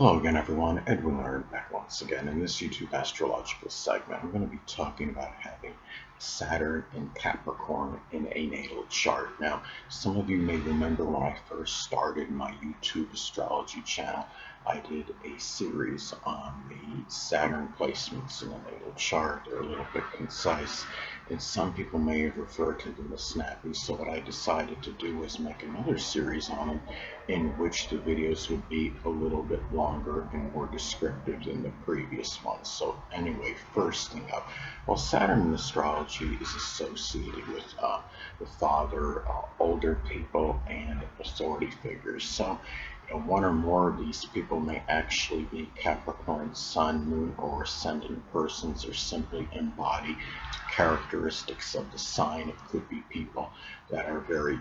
Hello again, everyone. Edwin Learnard back once again. In this YouTube astrological segment, I'm going to be talking about having Saturn in Capricorn in a natal chart. Now, some of you may remember when I first started my YouTube astrology channel, I did a series on the Saturn placements in a natal chart. They're a little bit concise, and some people may have referred to them as snappy. So what I decided to do was make another series on them, in which the videos would be a little bit longer and more descriptive than the previous ones. So anyway, first thing up, well, Saturn in astrology is associated with the father, older people, and authority figures. So one or more of these people may actually be Capricorn, Sun, Moon, or Ascendant persons, or simply embody characteristics of the sign. It could be people that are very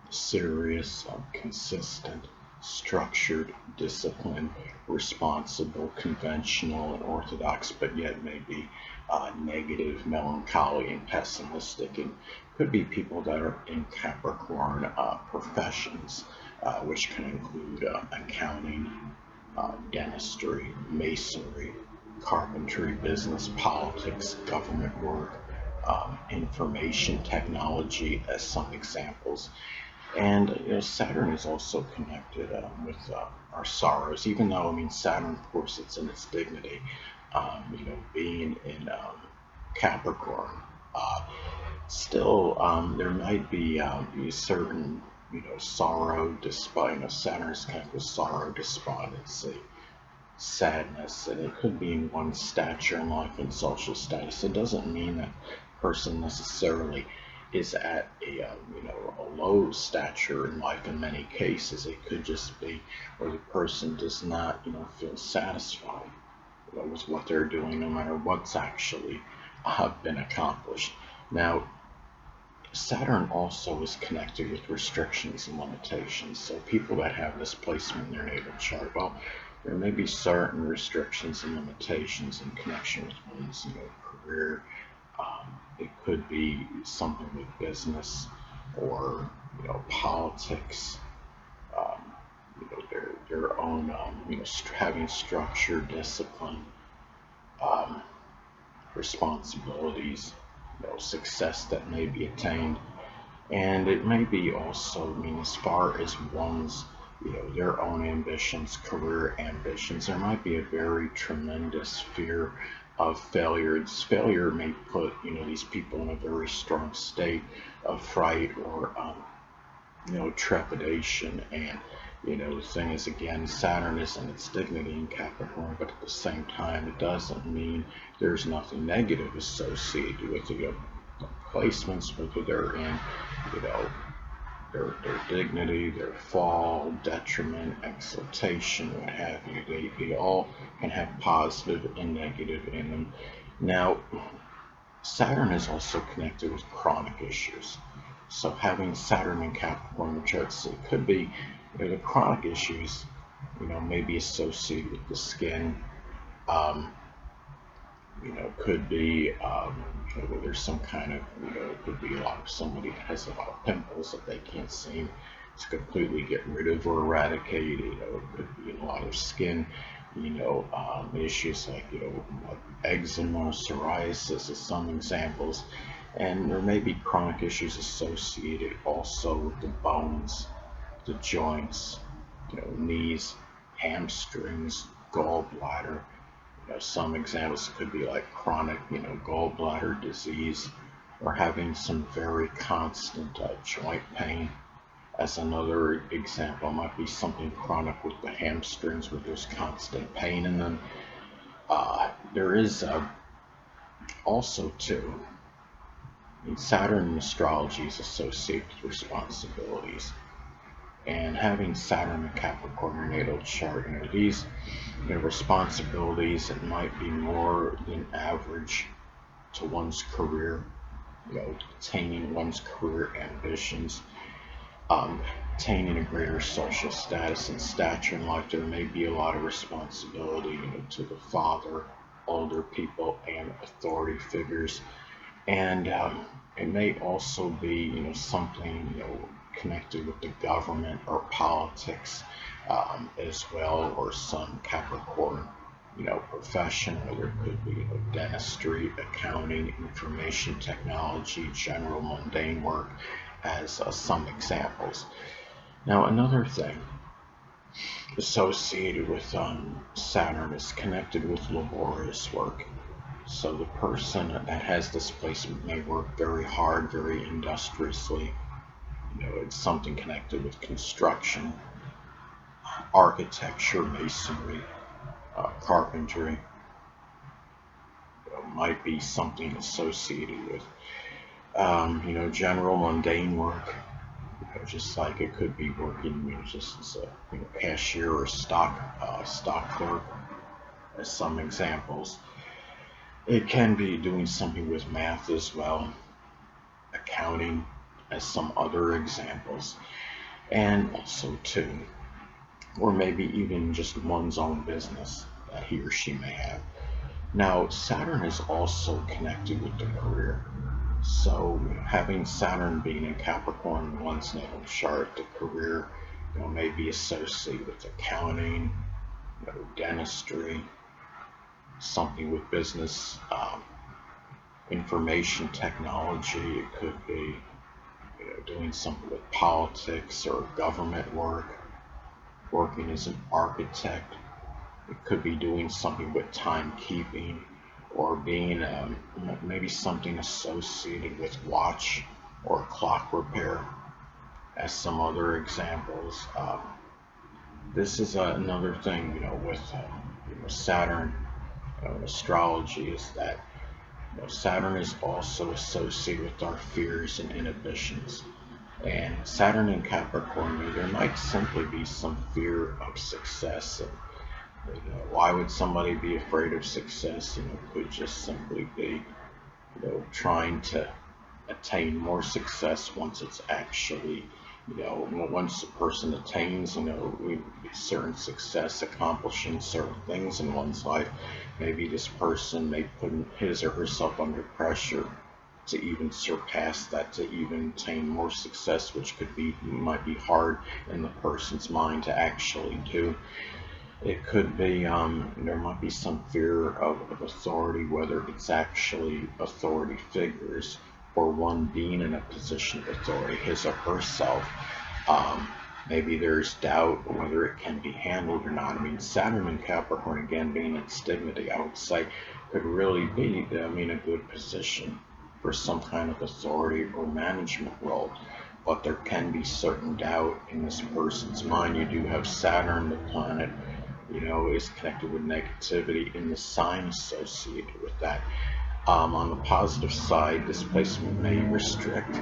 serious, consistent, structured, disciplined, responsible, conventional, and orthodox, but yet may be negative, melancholy, and pessimistic. And could be people that are in Capricorn professions, which can include accounting, dentistry, masonry, carpentry, business, politics, government work, information technology as some examples. And Saturn is also connected with our sorrows, even though, Saturn, of course, it's in its dignity. Being in Capricorn, still there might be a certain, sorrow, despite, Saturn is connected with sorrow, despondency, sadness, and it could be in one's stature in life and social status. It doesn't mean that person necessarily is at a low stature in life. In many cases, it could just be where the person does not feel satisfied with what they're doing, no matter what's actually been accomplished. Now, Saturn also is connected with restrictions and limitations. So people that have this placement in their natal chart, well, there may be certain restrictions and limitations in connection with one's career. It could be something with business or politics. Um, their own having structure, discipline, um, responsibilities, success that may be attained. And it may be also, as far as one's, their own ambitions, career ambitions, there might be a very tremendous fear of failure. This failure may put, these people in a very strong state of fright or, trepidation. And, the thing is, again, Saturn is in its dignity in Capricorn, but at the same time, it doesn't mean there's nothing negative associated with it. Placements, whether they're in, you know, their dignity, their fall, detriment, exaltation, what have you. They all can have positive and negative in them. Now, Saturn is also connected with chronic issues. So having Saturn in Capricorn charts, it could be the chronic issues, may be associated with the skin. Um, could be where there's some kind of, it could be somebody that has a lot of pimples that they can't seem to completely get rid of or eradicate. It could be a lot of skin, issues like, eczema, psoriasis as some examples. And there may be chronic issues associated also with the bones, the joints, knees, hamstrings, gallbladder. Some examples could be like chronic, gallbladder disease, or having some very constant joint pain. As another example, might be something chronic with the hamstrings where there's constant pain in them. There is also too, Saturn in astrology is associated with responsibilities. And having Saturn in Capricorn in your natal chart, these responsibilities, it might be more than average to one's career, attaining one's career ambitions, attaining a greater social status and stature in life. There may be a lot of responsibility, to the father, older people, and authority figures. And it may also be, something, connected with the government or politics. as well, or some Capricorn, profession, whether it could be, dentistry, accounting, information technology, general mundane work, as some examples. Now, another thing associated with Saturn is connected with laborious work. So the person that has this placement may work very hard, very industriously. It's something connected with construction, architecture, masonry, carpentry. Might be something associated with, general mundane work. Just like it could be working, just as a cashier or stock clerk, as some examples. It can be doing something with math as well, accounting, as some other examples, and also too, or maybe even just one's own business that he or she may have. Now, Saturn is also connected with the career. So, having Saturn being in Capricorn in one's natal chart, the career, may be associated with accounting, dentistry, something with business, information technology. It could be, doing something with politics or government work, working as an architect. It could be doing something with timekeeping, or being maybe something associated with watch or clock repair, as some other examples. This is another thing, with Saturn, in astrology, is that Saturn is also associated with our fears and inhibitions. And Saturn in Capricorn, there might simply be some fear of success. And, why would somebody be afraid of success? It could just simply be, trying to attain more success once it's actually, once a person attains, certain success, accomplishing certain things in one's life, maybe this person may put his or herself under pressure to even surpass that, to even attain more success, which might be hard in the person's mind to actually do. It could be, there might be some fear of authority, whether it's actually authority figures or one being in a position of authority, his or herself. Maybe there's doubt whether it can be handled or not. I mean, Saturn in Capricorn, again, being in stigmity, I would say, could really be, a good position for some kind of authority or management role. But there can be certain doubt in this person's mind. You do have Saturn, the planet, is connected with negativity in the sign associated with that. On the positive side, this placement may restrict,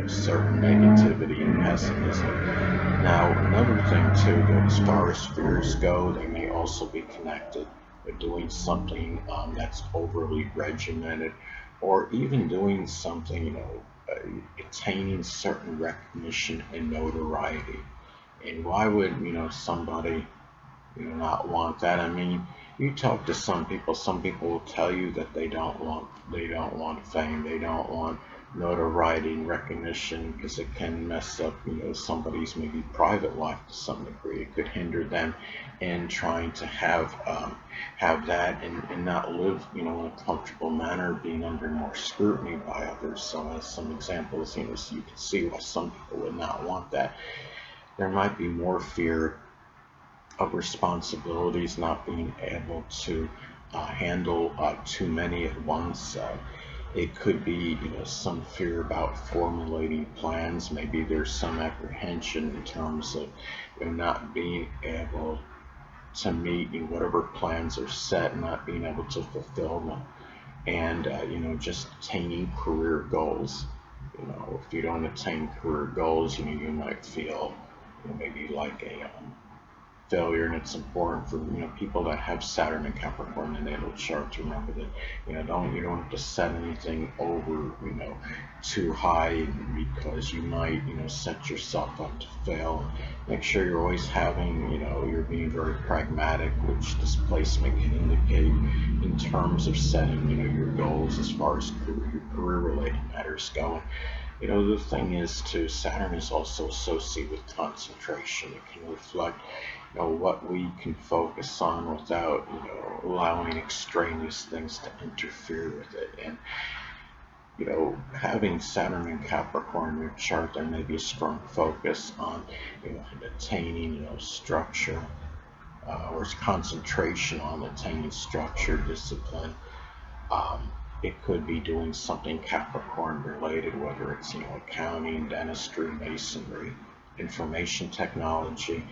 certain negativity and pessimism. Now, another thing too, that as far as fears go, they may also be connected with doing something that's overly regimented, or even doing something, attaining certain recognition and notoriety. And why would, somebody, not want that? I mean, you talk to some people will tell you that they don't want fame, they don't want notoriety and recognition, because it can mess up, somebody's maybe private life to some degree. It could hinder them in trying to have that, and not live, in a comfortable manner, being under more scrutiny by others. So as some examples, so you can see why some people would not want that. There might be more fear of responsibilities, not being able to handle too many at once. It could be, some fear about formulating plans. Maybe there's some apprehension in terms of, not being able to meet, whatever plans are set, not being able to fulfill them, and just attaining career goals. If you don't attain career goals, you might feel, maybe like a failure. And it's important for, people that have Saturn and Capricorn in the natal chart to remember that, you don't have to set anything over, too high, because you might, set yourself up to fail. Make sure you're always having, you're being very pragmatic, which this placement can indicate in terms of setting, your goals as far as career related matters go. The thing is too, Saturn is also associated with concentration. It can reflect, what we can focus on without, allowing extraneous things to interfere with it. And, having Saturn and Capricorn in your chart, there may be a strong focus on, attaining, structure, or concentration on attaining structure, discipline. Um, it could be doing something Capricorn related, whether it's, accounting, dentistry, masonry, information technology.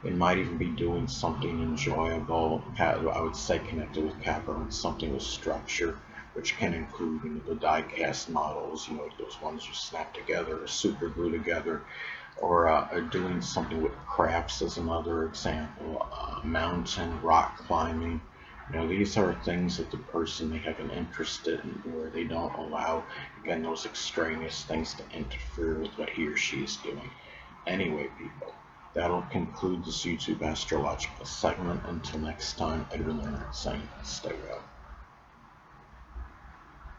It might even be doing something enjoyable. I would say connected with Capricorn, something with structure, which can include, the die-cast models, those ones you snap together or super glue together, or doing something with crafts as another example, mountain, rock climbing. These are things that the person may have an interest in where they don't allow, again, those extraneous things to interfere with what he or she is doing. Anyway, people, that'll conclude this YouTube astrological segment. Until next time, Edwin Learnard saying, stay well.